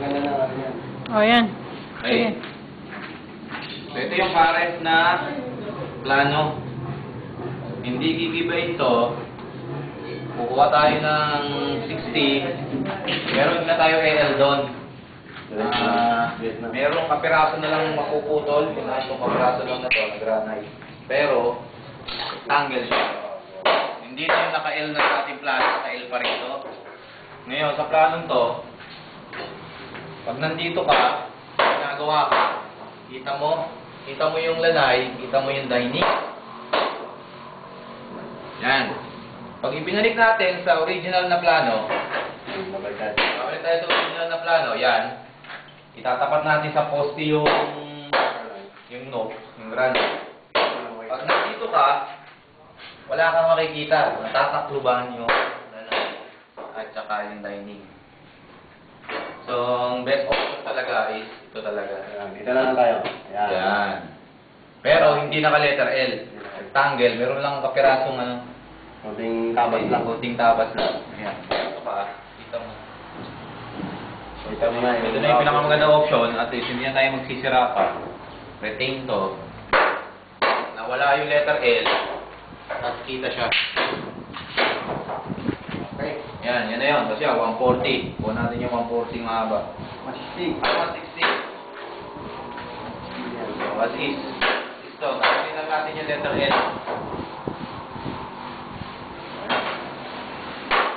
Ganda na ano yan. O, yan. Okay. Sige. So, ito yung pares na plano. Hindi gigibayin to. Kukuha tayo ng 60. Meron na tayo AL doon. Merong kapiraso na lang mapuputol. Yung itong kapiraso lang na to, nag-granite. Pero, tangle siya. Hindi na yung naka-L na sa ating plano, naka-L pa rin to. Ngayon, sa planong to, pag nandito ka, ginagawa ka, kita mo yung lanay, kita mo yung dining. Yan. Pag ibinalik natin sa original na plano, babalik tayo sa original na plano, yan. Itatapat natin sa poste yung knob, yung granite. Pag nandito ka, wala kang makikita. Natatakluban yung lanay at saka yung dining. So, ang best option talaga is ito talaga. Dito na lang tayo. Yan. Yan. Pero hindi naka-letter L. Rectangle. Meron lang kapirasong ano. Kunting tabas lang. Kunting tabas lang. Ayan. Ito pa. Kita mo. Kita mo na. Ito na yung pinakamagandang option. At least hindi na tayo magsisira pa. Retain to. Nawala yung letter L. At kita siya. Okay. Yan na yun. Kasi 140. Kuha natin yung 140 mahaba. 160. 160. So, as is. Ito. Nakalitan natin yung letter L.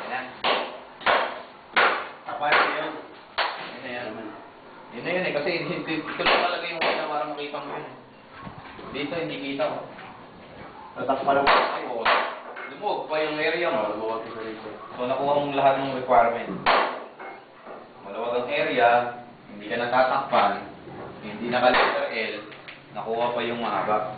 Ayan. Kapag yun. Yun na yan. Yun na yun eh. Kasi ito lang talaga yung una para makita mo yun eh. Dito hindi kita ko. Tatak pa lang. Ay, oo. Lumog pa yung area mo. Lumuwag isa dito. So, nakuha mong lahat ng requirement. Maluwag ang area, hindi ka natatakpan, hindi naka-letter L, nakuha pa yung mahaba.